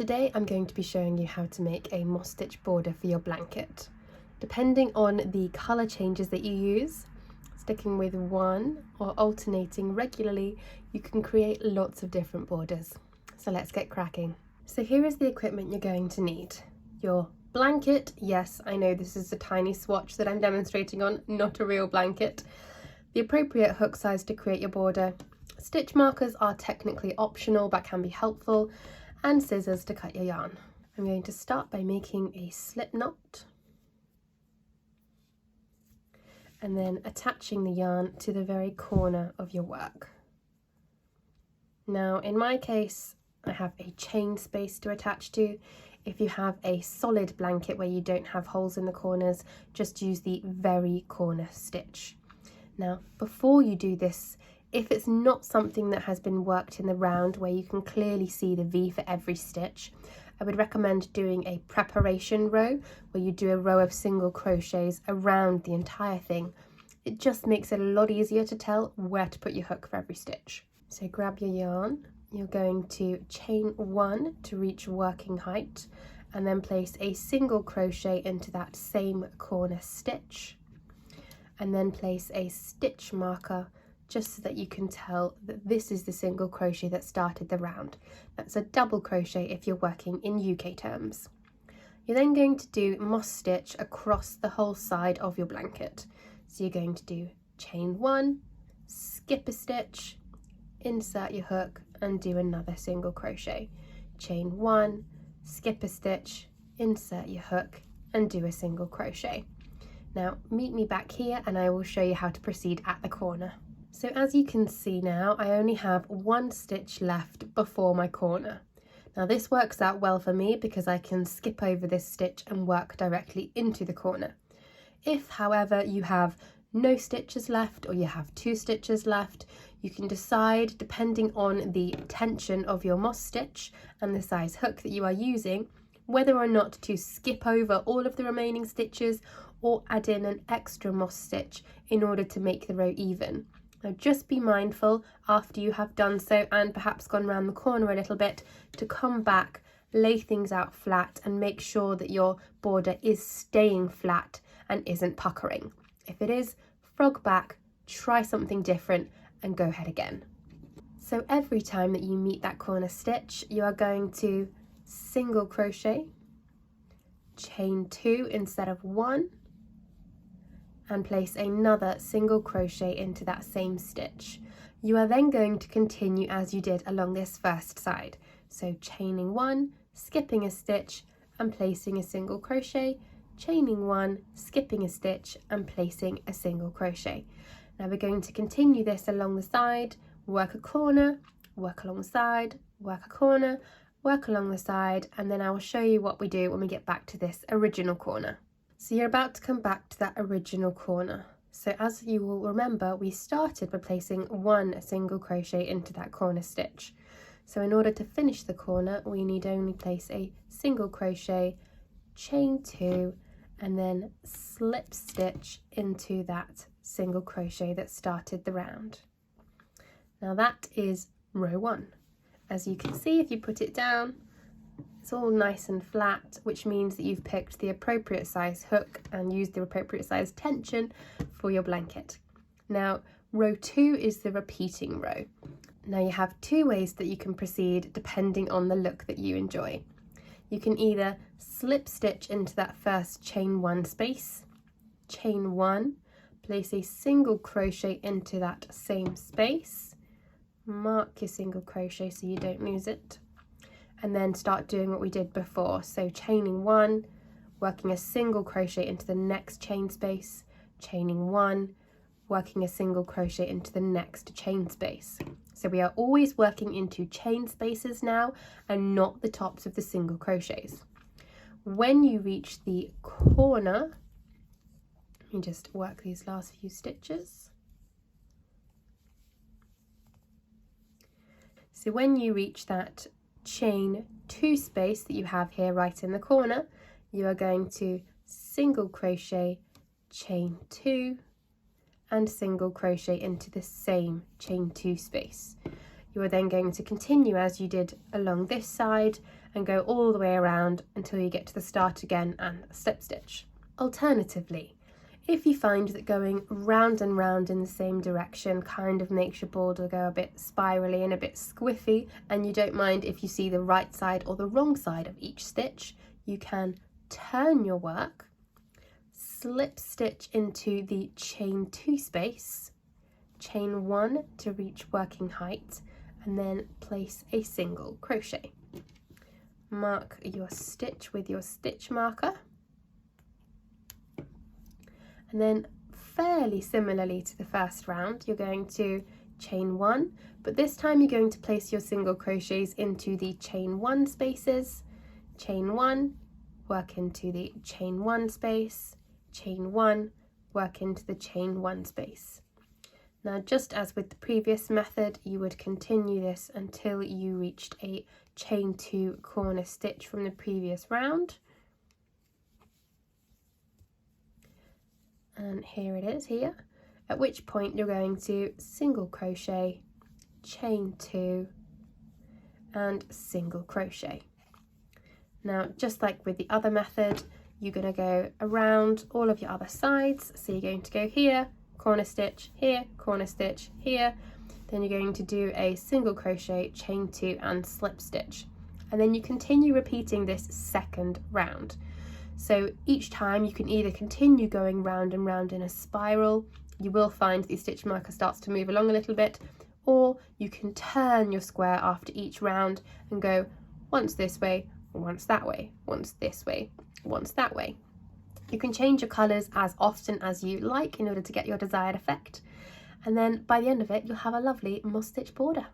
Today I'm going to be showing you how to make a moss stitch border for your blanket. Depending on the colour changes that you use, sticking with one or alternating regularly, you can create lots of different borders. So let's get cracking. So here is the equipment you're going to need. Your blanket, yes, I know this is a tiny swatch that I'm demonstrating on, not a real blanket. The appropriate hook size to create your border. Stitch markers are technically optional but can be helpful, and scissors to cut your yarn. I'm going to start by making a slip knot and then attaching the yarn to the very corner of your work. Now in my case I have a chain space to attach to. If you have a solid blanket where you don't have holes in the corners, just use the very corner stitch. Now before you do this, if it's not something that has been worked in the round where you can clearly see the V for every stitch, I would recommend doing a preparation row where you do a row of single crochets around the entire thing. It just makes it a lot easier to tell where to put your hook for every stitch. So grab your yarn, you're going to chain one to reach working height and then place a single crochet into that same corner stitch and then place a stitch marker just so that you can tell that this is the single crochet that started the round. That's a double crochet if you're working in UK terms. You're then going to do moss stitch across the whole side of your blanket. So you're going to do chain one, skip a stitch, insert your hook and do another single crochet. Chain one, skip a stitch, insert your hook and do a single crochet. Now meet me back here and I will show you how to proceed at the corner. So as you can see now, I only have one stitch left before my corner. Now this works out well for me because I can skip over this stitch and work directly into the corner. If, however, you have no stitches left or you have 2 stitches left, you can decide, depending on the tension of your moss stitch and the size hook that you are using, whether or not to skip over all of the remaining stitches or add in an extra moss stitch in order to make the row even. Now just be mindful after you have done so and perhaps gone around the corner a little bit to come back, lay things out flat and make sure that your border is staying flat and isn't puckering. If it is, frog back, try something different and go ahead again. So every time that you meet that corner stitch, you are going to single crochet, chain 2 instead of 1, and place another single crochet into that same stitch. You are then going to continue as you did along this first side. So chaining 1, skipping a stitch and placing a single crochet, chaining 1, skipping a stitch and placing a single crochet. Now we're going to continue this along the side, work a corner, work along the side, work a corner, work along the side, and then I will show you what we do when we get back to this original corner. So you're about to come back to that original corner. So as you will remember, we started by placing 1 single crochet into that corner stitch. So in order to finish the corner, we need only place a single crochet, chain 2, and then slip stitch into that single crochet that started the round. Now that is row 1. As you can see, if you put it down, it's all nice and flat, which means that you've picked the appropriate size hook and used the appropriate size tension for your blanket. Now, row 2 is the repeating row. Now you have 2 ways that you can proceed depending on the look that you enjoy. You can either slip stitch into that first chain 1 space, chain 1, place a single crochet into that same space, mark your single crochet so you don't lose it, and then start doing what we did before. So chaining 1, working a single crochet into the next chain space, chaining 1, working a single crochet into the next chain space. So we are always working into chain spaces now and not the tops of the single crochets. When you reach the corner, you just work these last few stitches. So when you reach that chain 2 space that you have here right in the corner, you are going to single crochet, chain 2 and single crochet into the same chain 2 space. You are then going to continue as you did along this side and go all the way around until you get to the start again and slip stitch. Alternatively, if you find that going round and round in the same direction kind of makes your border go a bit spirally and a bit squiffy, and you don't mind if you see the right side or the wrong side of each stitch, you can turn your work, slip stitch into the chain 2 space, chain 1 to reach working height, and then place a single crochet. Mark your stitch with your stitch marker. And then fairly similarly to the first round, you're going to chain 1, but this time you're going to place your single crochets into the chain 1 spaces, chain 1, work into the chain 1 space, chain 1, work into the chain 1 space. Now, just as with the previous method, you would continue this until you reached a chain 2 corner stitch from the previous round. And here it is here, at which point you're going to single crochet, chain 2 and single crochet. Now, just like with the other method, you're going to go around all of your other sides. So you're going to go here, corner stitch, here, corner stitch, here. Then you're going to do a single crochet, chain 2 and slip stitch. And then you continue repeating this second round. So each time you can either continue going round and round in a spiral, you will find the stitch marker starts to move along a little bit, or you can turn your square after each round and go once this way, once that way, once this way, once that way. You can change your colours as often as you like in order to get your desired effect, and then by the end of it you'll have a lovely moss stitch border.